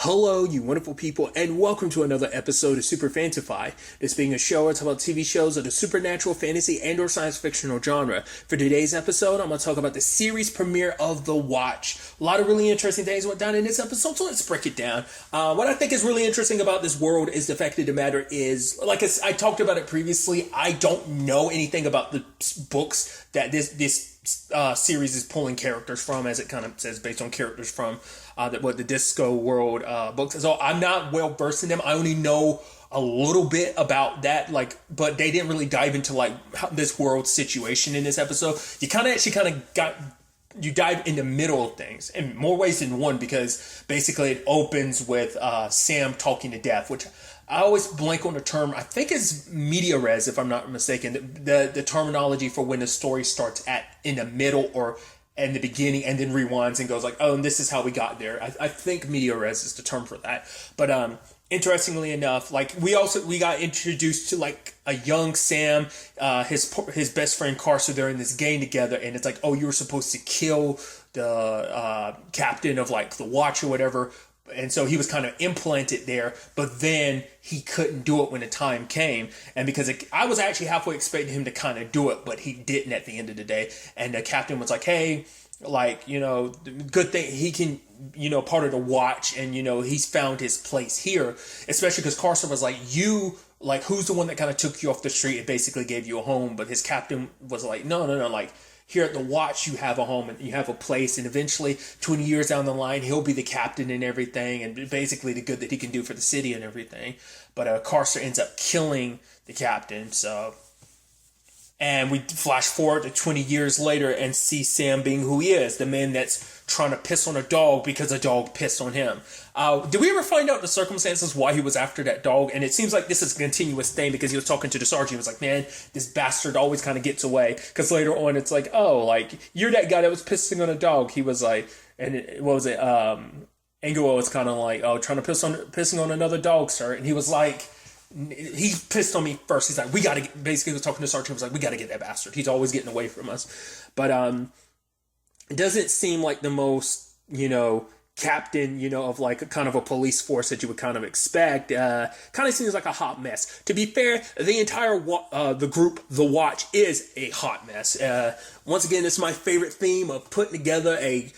Hello, you wonderful people, and welcome to another episode of Super-Fanta-Fi. This being a show where I talk about TV shows of the supernatural, fantasy, and/or science fictional genre. For today's episode, I'm going to talk about the series premiere of The Watch. A lot of really interesting things went down in this episode, so let's break it down. What I think is really interesting about this world is the fact of the matter is, like I talked about it previously, I don't know anything about the books that this series is pulling characters from, as it kind of says, based on characters from the Disco World books. So I'm not well versed in them. I only know a little bit about that, but they didn't really dive into this world situation in this episode. You dive in the middle of things in more ways than one, because basically it opens with Sam talking to death, which I always blank on the term. I think it's media res, if I'm not mistaken. The terminology for when the story starts in the middle or in the beginning and then rewinds and goes like, oh, and this is how we got there. I think media res is the term for that. But interestingly enough, we got introduced to a young Sam, his best friend Carson. They're in this game together, and it's like, oh, you were supposed to kill the captain of the Watch or whatever. And so he was kind of implanted there, but then he couldn't do it when the time came. And because I was actually halfway expecting him to kind of do it, but he didn't at the end of the day. And the captain was like, hey, good thing he can, part of the Watch, and, he's found his place here, especially because Carson was like, who's the one that kind of took you off the street and basically gave you a home? But his captain was like, no, here at the Watch, you have a home and you have a place, and eventually 20 years down the line, he'll be the captain and everything, and basically the good that he can do for the city and everything. But Carcer ends up killing the captain, and we flash forward to 20 years later and see Sam being who he is, the man that's trying to piss on a dog because a dog pissed on him. Did we ever find out the circumstances why he was after that dog? And it seems like this is a continuous thing, because he was talking to the sergeant. He was like, man, this bastard always kind of gets away. Because later on, it's like, oh, you're that guy that was pissing on a dog. He was like, Angelo was kind of like, oh, pissing on another dog, sir. And he was like, he pissed on me first. He's like, basically he was talking to the sergeant. He was like, we got to get that bastard. He's always getting away from us. But it doesn't seem like the most, captain, of a kind of a police force that you would kind of expect. Kind of seems like a hot mess. To be fair, the entire the group, The Watch, is a hot mess. Once again, it's my favorite theme of putting together a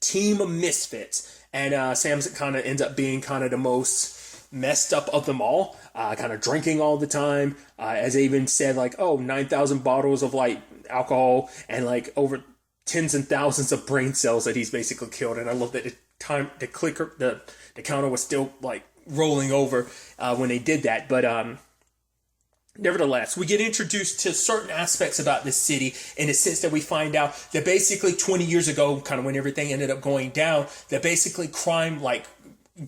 team of misfits. And Sam kind of ends up being kind of the most messed up of them all, kind of drinking all the time, as they even said, 9,000 bottles of alcohol and over tens and thousands of brain cells that he's basically killed. And I love that the counter was still rolling over when they did that. But nevertheless, we get introduced to certain aspects about this city, in the sense that we find out that basically 20 years ago, kind of when everything ended up going down, that basically crime,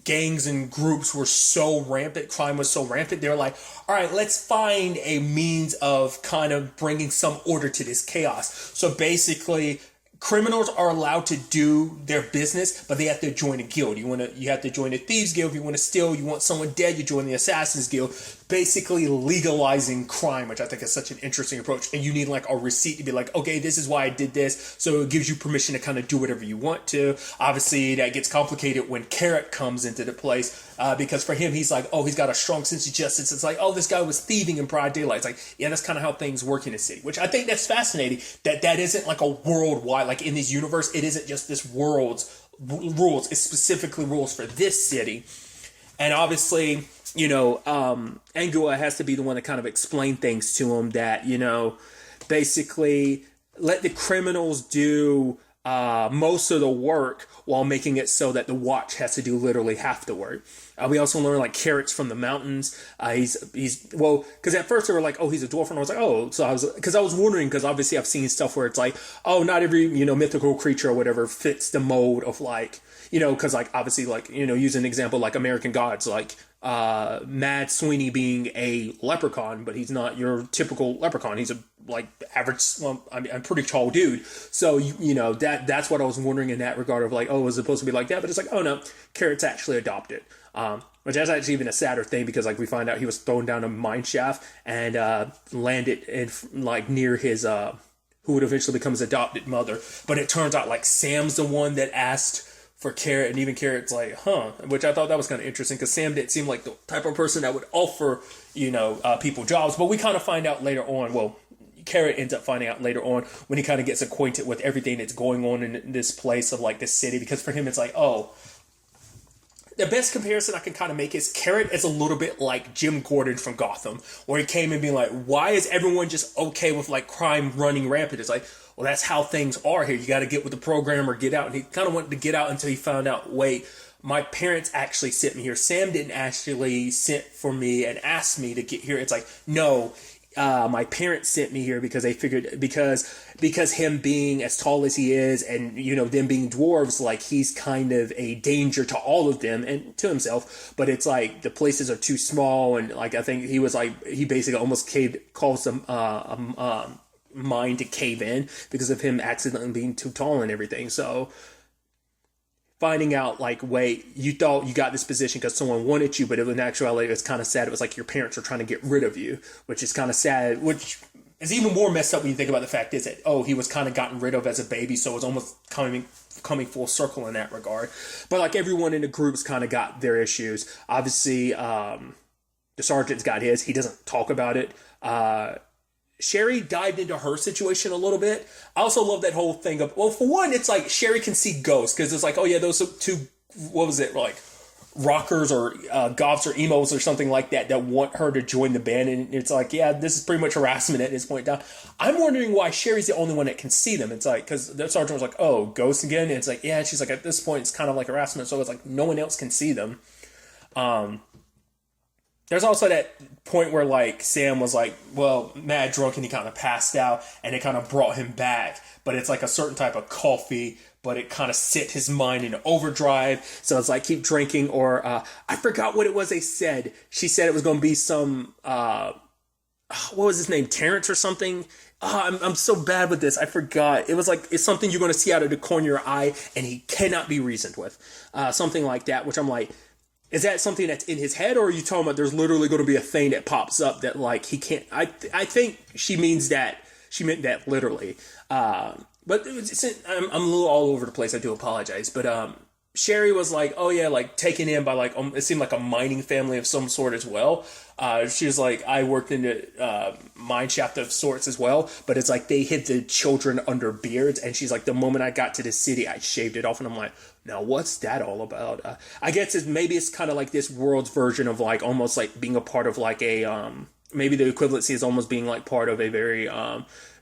gangs and groups were so rampant, crime was so rampant, they were like, all right, let's find a means of kind of bringing some order to this chaos. So basically, criminals are allowed to do their business, but they have to join a guild. You have to join a thieves guild. If you want to steal, you want someone dead, you join the assassins guild. Basically legalizing crime, which I think is such an interesting approach. And you need a receipt to be like, okay, this is why I did this. So it gives you permission to kind of do whatever you want to. Obviously, that gets complicated when Carrot comes into the place, because for him, he's like, oh, he's got a strong sense of justice. It's like, oh, this guy was thieving in broad daylight. It's like, yeah, that's kind of how things work in the city, which I think that's fascinating, that isn't a worldwide, in this universe, it isn't just this world's rules. It's specifically rules for this city. And obviously, Angela has to be the one to kind of explain things to him, that, basically let the criminals do most of the work while making it so that the Watch has to do literally half the work. We also learn Carrots from the mountains. Because at first they were like, oh, he's a dwarf, and I was like, oh, so I was wondering, because obviously I've seen stuff where it's like, oh, not every mythical creature or whatever fits the mold of because obviously use an example like American Gods, Mad Sweeney being a leprechaun, but he's not your typical leprechaun. He's a average, I'm pretty tall dude. So that's what I was wondering in that regard of oh, is it supposed to be like that? But it's oh no, Carrot's actually adopted. Which is actually even a sadder thing, because we find out he was thrown down a mine shaft and landed in near his who would eventually become his adopted mother. But it turns out Sam's the one that asked for Carrot, and even Carrot's like, huh, which I thought that was kind of interesting because Sam didn't seem like the type of person that would offer, people jobs. But we kind of find out later on, well, Carrot ends up finding out later on when he kind of gets acquainted with everything that's going on in this place of like this city, because for him it's like, oh, the best comparison I can kind of make is Carrot is a little bit like Jim Gordon from Gotham, where he came and being like, why is everyone just okay with like crime running rampant? It's like, well, that's how things are here. You got to get with the program or get out. And he kind of wanted to get out until he found out, wait, my parents actually sent me here. Sam didn't actually sent for me and asked me to get here. It's like, no, my parents sent me here because they figured because him being as tall as he is and them being dwarves, like he's kind of a danger to all of them and to himself. But it's like the places are too small, and like I think he basically almost caused them mind to cave in because of him accidentally being too tall and everything. So finding out like, wait, you thought you got this position because someone wanted you, but in actuality, it's kind of sad. It was like your parents were trying to get rid of you, which is kind of sad, which is even more messed up when you think about the fact is that, oh, he was kind of gotten rid of as a baby. So it's almost coming full circle in that regard. But like everyone in the group's kind of got their issues. Obviously, the sergeant's got his, he doesn't talk about it. Sherry dived into her situation a little bit. I also love that whole thing of, well, for one, it's like Sherry can see ghosts because it's like, oh yeah, those two, what was it, like rockers or goths or emos or something like that want her to join the band. And it's like, yeah, this is pretty much harassment at this point down. I'm wondering why Sherry's the only one that can see them. It's like, because the sergeant was like, oh, ghosts again? And it's like, yeah, and she's like, at this point, it's kind of like harassment. So it's like, no one else can see them. There's also that point where like Sam was like, well, mad drunk and he kind of passed out and it kind of brought him back. But it's like a certain type of coffee, but it kind of set his mind in overdrive. So it's like, keep drinking. Or I forgot what it was they said. She said it was going to be some, what was his name? Terrence or something? I'm so bad with this. I forgot. It was like, it's something you're going to see out of the corner of your eye and he cannot be reasoned with. Something like that, which I'm like, is that something that's in his head, or are you talking about there's literally going to be a thing that pops up that like he can't? I think she meant that literally. But I'm a little all over the place. I do apologize. But Sherry was like, oh yeah, like taken in by like it seemed like a mining family of some sort as well. She was like, I worked in the mine shaft of sorts as well, but it's like they hid the children under beards, and she's like, the moment I got to the city, I shaved it off, and I'm like, now what's that all about? I guess it's kind of like this world's version of like almost like being a part of like a maybe the equivalency is almost being like part of a very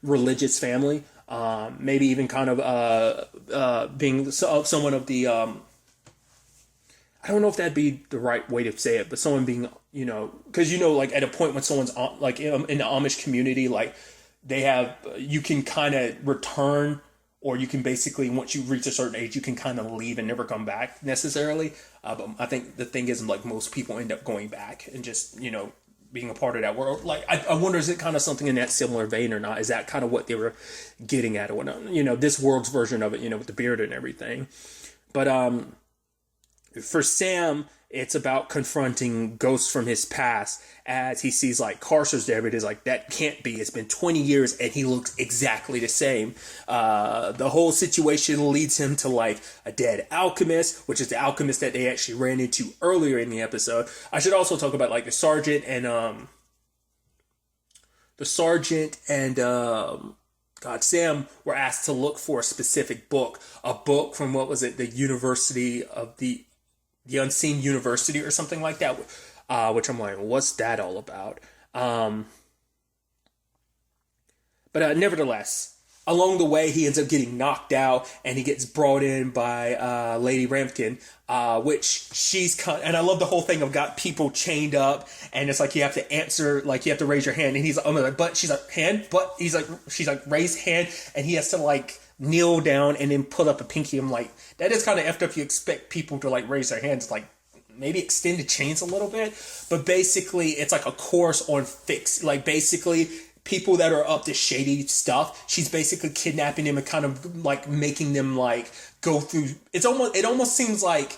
religious family. Maybe even kind of being someone of the I don't know if that'd be the right way to say it, but someone being, because like at a point when someone's like in the Amish community, like they have, you can kind of return, or you can basically, once you reach a certain age, you can kind of leave and never come back necessarily. But I think the thing is, like, most people end up going back and just, being a part of that world. Like, I wonder, is it kind of something in that similar vein or not? Is that kind of what they were getting at or whatnot? This world's version of it, with the beard and everything. But for Sam, it's about confronting ghosts from his past as he sees like Carcer's there, but he's like, that can't be. It's been 20 years and he looks exactly the same. The whole situation leads him to like a dead alchemist, which is the alchemist that they actually ran into earlier in the episode. I should also talk about like the sergeant and Sam were asked to look for a specific book, a book from what was it? The University of the Unseen University or something like that, which I'm like, what's that all about? But nevertheless, along the way, he ends up getting knocked out and he gets brought in by Lady Rampkin, which she's and I love the whole thing of got people chained up and it's like you have to answer, like you have to raise your hand, and he's like, oh my God, but she's like, hand, but he's like, she's like, raise hand, and he has to like kneel down and then put up a pinky. I'm like, that is kind of effed up. You expect people to like raise their hands, like maybe extend the chains a little bit, but basically it's like a course on fix, like basically people that are up to shady stuff. She's basically kidnapping them and kind of like making them like go through. It almost seems like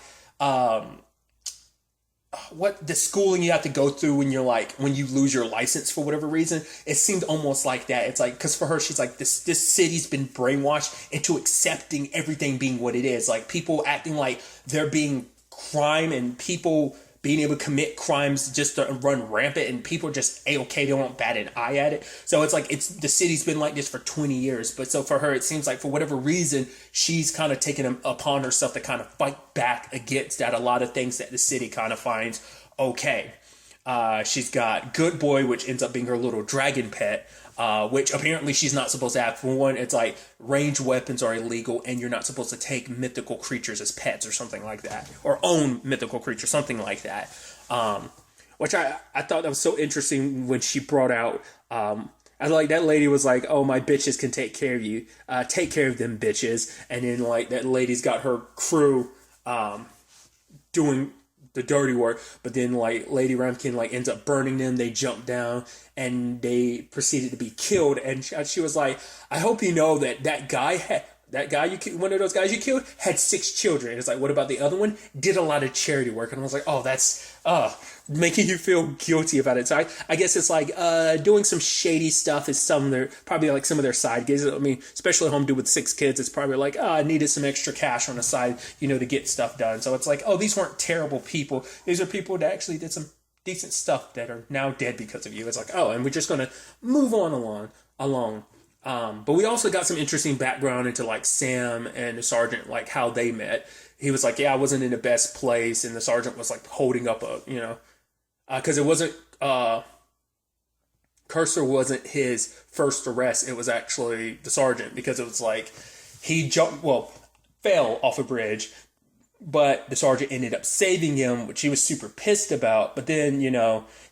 what the schooling you have to go through when you're like when you lose your license for whatever reason. It seemed almost like that. It's like because for her, she's like this city's been brainwashed into accepting everything being what it is. Like people acting like there being crime and people being able to commit crimes just to run rampant and people just A-okay, they won't bat an eye at it. So it's like it's the city's been like this for 20 years. But so for her, it seems like for whatever reason, she's kind of taken upon herself to kind of fight back against that. A lot of things that the city kind of finds okay. She's got Good Boy, which ends up being her little dragon pet, which apparently she's not supposed to have. For one, it's like ranged weapons are illegal and you're not supposed to take mythical creatures as pets or something like that. Or own mythical creatures, something like that. Which I thought that was so interesting when she brought out... I like that lady was like, oh, my bitches can take care of you. Take care of them bitches. And then like that lady's got her crew doing the dirty work, but then like Lady Ramkin like ends up burning them. They jump down and they proceeded to be killed. And she was like, I hope you know that guy one of those guys you killed had 6 children. And it's like, what about the other one? Did a lot of charity work. And I was like, oh, that's making you feel guilty about it. So I guess it's like doing some shady stuff is probably like some of their side gigs. I mean, especially a home dude with 6 kids, it's probably like, I needed some extra cash on the side, to get stuff done. So it's like, oh, these weren't terrible people. These are people that actually did some decent stuff that are now dead because of you. It's like, oh, and we're just going to move on along. But we also got some interesting background into like Sam and the sergeant, like how they met. He was like, yeah, I wasn't in the best place. And the sergeant was like holding up because it wasn't, Cursor wasn't his first arrest. It was actually the sergeant because it was like he fell off a bridge, but the sergeant ended up saving him, which he was super pissed about. But then,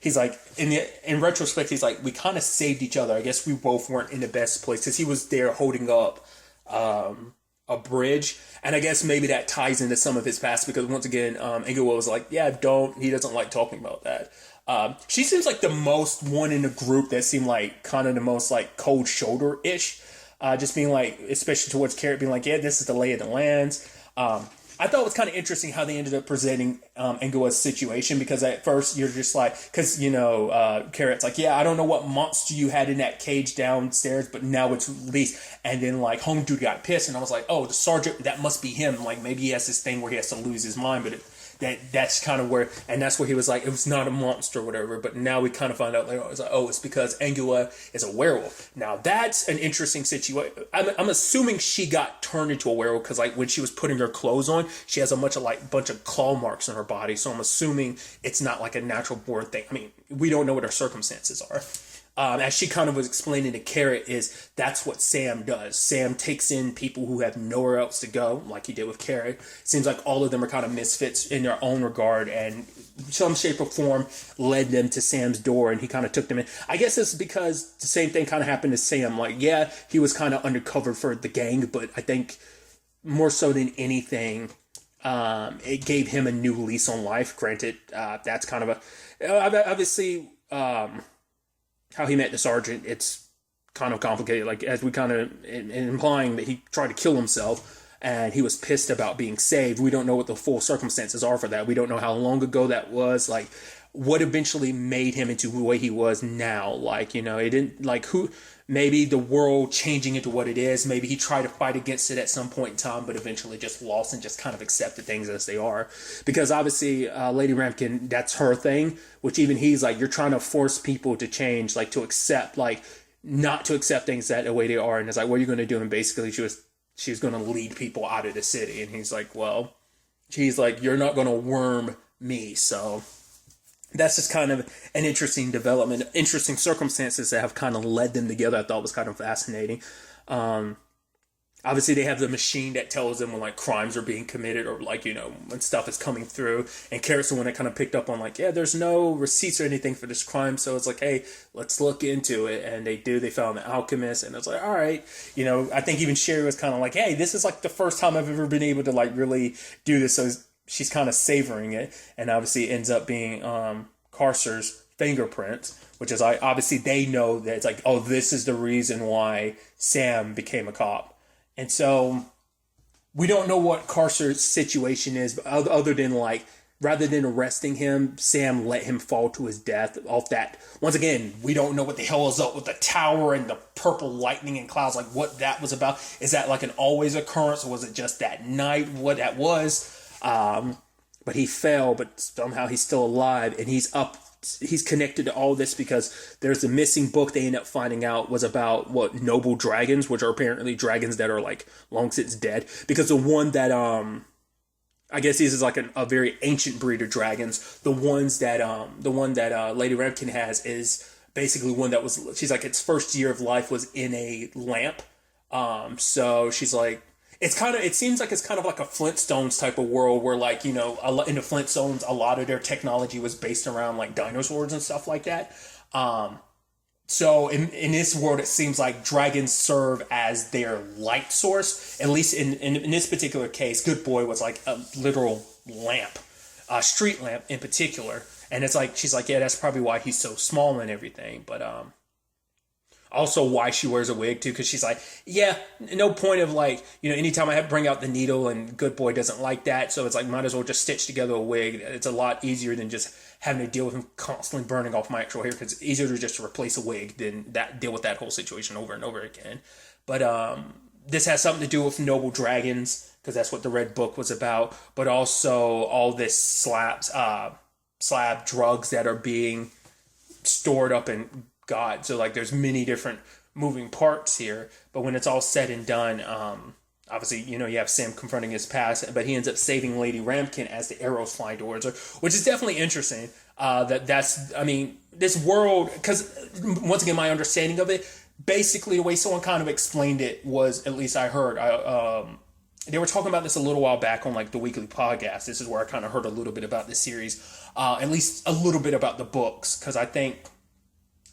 he's like, in retrospect, he's like, we kind of saved each other. I guess we both weren't in the best place because he was there holding up a bridge. And I guess maybe that ties into some of his past because once again, Inglewood was like, yeah, he doesn't like talking about that. She seems like the most one in the group that seemed like kind of the most like cold shoulder-ish. Just being like, especially towards Carrot, being like, yeah, this is the lay of the lands. I thought it was kind of interesting how they ended up presenting Inglewood's situation because at first you're just like, because, Carrot's like, yeah, I don't know what monster you had in that cage downstairs, but now it's released. And then like Home Dude got pissed and I was like, oh, the sergeant, that must be him. Like maybe he has this thing where he has to lose his mind, but that's kind of where, and that's where he was like, it was not a monster or whatever, but now we kind of find out later, I was like, oh, it's because Angela is a werewolf. Now that's an interesting situation. I'm assuming she got turned into a werewolf because like when she was putting her clothes on, she has a bunch of claw marks on her body, so I'm assuming it's not like a natural born thing. I mean, we don't know what her circumstances are. As she kind of was explaining to Carrot, that's what Sam does. Sam takes in people who have nowhere else to go, like he did with Carrot. Seems like all of them are kind of misfits in their own regard, and some shape or form led them to Sam's door, and he kind of took them in. I guess it's because the same thing kind of happened to Sam. Like, yeah, he was kind of undercover for the gang, but I think more so than anything, it gave him a new lease on life. Granted, that's kind of obviously... how he met the sergeant, it's kind of complicated. Like, as we kind of implying that he tried to kill himself and he was pissed about being saved. We don't know what the full circumstances are for that. We don't know how long ago that was. Like, what eventually made him into the way he was now. Like, it didn't, like, maybe the world changing into what it is. Maybe he tried to fight against it at some point in time, but eventually just lost and just kind of accepted things as they are. Because obviously, Lady Ramkin, that's her thing, which even he's like, you're trying to force people to change, like to accept, like not to accept things that the way they are. And it's like, what are you going to do? And basically she was going to lead people out of the city. And he's like, well, she's like, you're not going to worm me. So that's just kind of an interesting development, interesting circumstances that have kind of led them together. I thought was kind of fascinating. Obviously, they have the machine that tells them when like crimes are being committed or like, when stuff is coming through. And Carrot's the one that kind of picked up on like, yeah, there's no receipts or anything for this crime. So it's like, hey, let's look into it. And they found the alchemist. And it's like, all right. I think even Sherry was kind of like, hey, this is like the first time I've ever been able to like really do this. So she's kind of savoring it, and obviously it ends up being Carcer's fingerprint, which is like, obviously they know that it's like, oh, this is the reason why Sam became a cop. And so we don't know what Carcer's situation is, but other than like rather than arresting him, Sam let him fall to his death off that. Once again, we don't know what the hell is up with the tower and the purple lightning and clouds, like what that was about. Is that like an always occurrence, or was it just that night, what that was? But he fell, but somehow he's still alive, and he's connected to all this because there's a missing book they end up finding out was about what noble dragons, which are apparently dragons that are like long since dead. Because the one that I guess this is like a very ancient breed of dragons. The one that Lady Ramkin has is basically one that was, she's like, its first year of life was in a lamp. So she's like, it seems like it's kind of like a Flintstones type of world where, like, you know, in the Flintstones, a lot of their technology was based around like dinosaurs and stuff like that. So in this world, it seems like dragons serve as their light source. At least in this particular case, Good Boy was like a literal lamp, a street lamp in particular. And it's like, she's like, yeah, that's probably why he's so small and everything. But also why she wears a wig too, because she's like, yeah, no point of like, you know, anytime I have to bring out the needle, and Good Boy doesn't like that, so it's like, might as well just stitch together a wig. It's a lot easier than just having to deal with him constantly burning off my actual hair, because it's easier to just replace a wig than deal with that whole situation over and over again. But this has something to do with noble dragons, because that's what the Red Book was about, but also all this slab drugs that are being stored up in God. So like there's many different moving parts here, but when it's all said and done, obviously, you know, you have Sam confronting his past, but he ends up saving Lady Ramkin as the arrows fly towards her, which is definitely interesting. This world, because once again, my understanding of it, basically the way someone kind of explained it was, at least I heard, they were talking about this a little while back on like the weekly podcast. This is where I kind of heard a little bit about this series, at least a little bit about the books, because I think,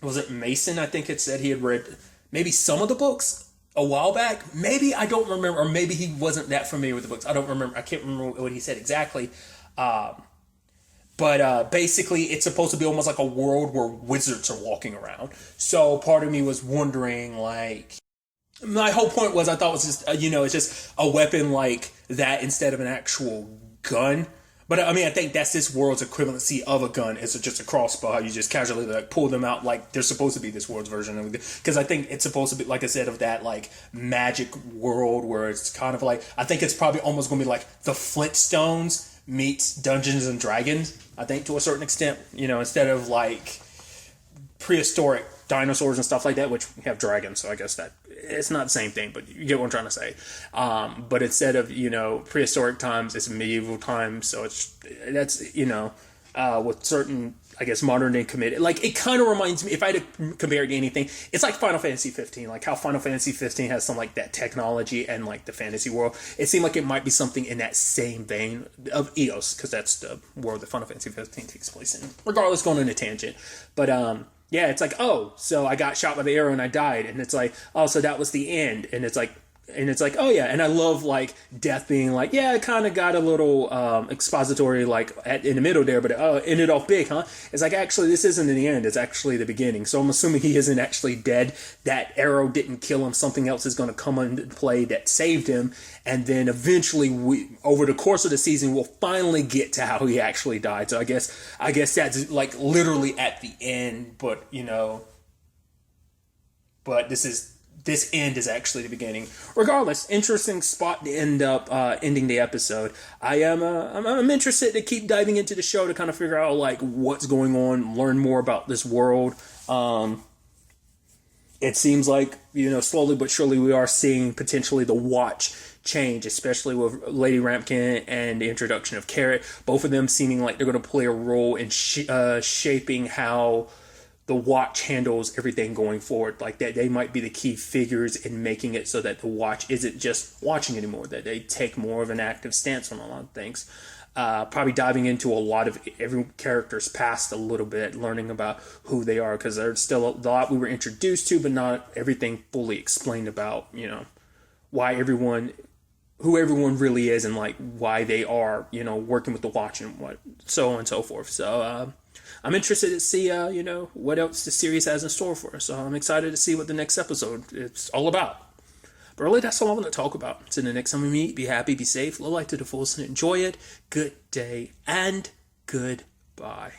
was it Mason? I think it said he had read maybe some of the books a while back. Maybe, I don't remember, or maybe he wasn't that familiar with the books. I don't remember. I can't remember what he said exactly. But basically, it's supposed to be almost like a world where wizards are walking around. So part of me was wondering, like, my whole point was, I thought it was just, it's just a weapon like that instead of an actual gun. But I mean, I think that's this world's equivalency of a gun. It's just a crossbow. You just casually like pull them out like they're supposed to be this world's version of it. Because I think it's supposed to be, like I said, of that like magic world where it's kind of like, I think it's probably almost going to be like the Flintstones meets Dungeons and Dragons. I think to a certain extent, instead of like prehistoric dinosaurs and stuff like that, which we have dragons, so I guess that it's not the same thing, but you get what I'm trying to say. But instead of prehistoric times, it's medieval times, so that's with certain, I guess, modern day committed. Like, it kind of reminds me, if I had to compare it to anything, it's like Final Fantasy 15, like how Final Fantasy 15 has some like that technology and like the fantasy world. It seemed like it might be something in that same vein of Eos, because that's the world that Final Fantasy 15 takes place in. Regardless, going on a tangent, but yeah, it's like, oh, so I got shot by the arrow and I died. And it's like, oh, so that was the end. And it's like, oh yeah. And I love like death being like, yeah, I kind of got a little expository like in the middle there, but it ended off big, huh? It's like, actually, this isn't the end. It's actually the beginning. So I'm assuming he isn't actually dead. That arrow didn't kill him. Something else is going to come into play that saved him. And then eventually, over the course of the season, we'll finally get to how he actually died. So I guess that's like literally at the end, but but this end is actually the beginning. Regardless, interesting spot to end up ending the episode. I'm interested to keep diving into the show to kind of figure out like what's going on, learn more about this world. It seems like, slowly but surely we are seeing potentially the Watch change, especially with Lady Ramkin and the introduction of Carrot. Both of them seeming like they're going to play a role in shaping how the Watch handles everything going forward. Like that, they might be the key figures in making it so that the Watch isn't just watching anymore, that they take more of an active stance on a lot of things. Probably diving into a lot of every character's past a little bit, learning about who they are, because there's still a lot we were introduced to, but not everything fully explained about, why who everyone really is, and like why they are, working with the Watch and what, so on and so forth. So, I'm interested to see, what else the series has in store for us. So I'm excited to see what the next episode is all about. But really, that's all I want to talk about. Until the next time we meet, be happy, be safe, live life to the fullest, and enjoy it. Good day, and Goodbye.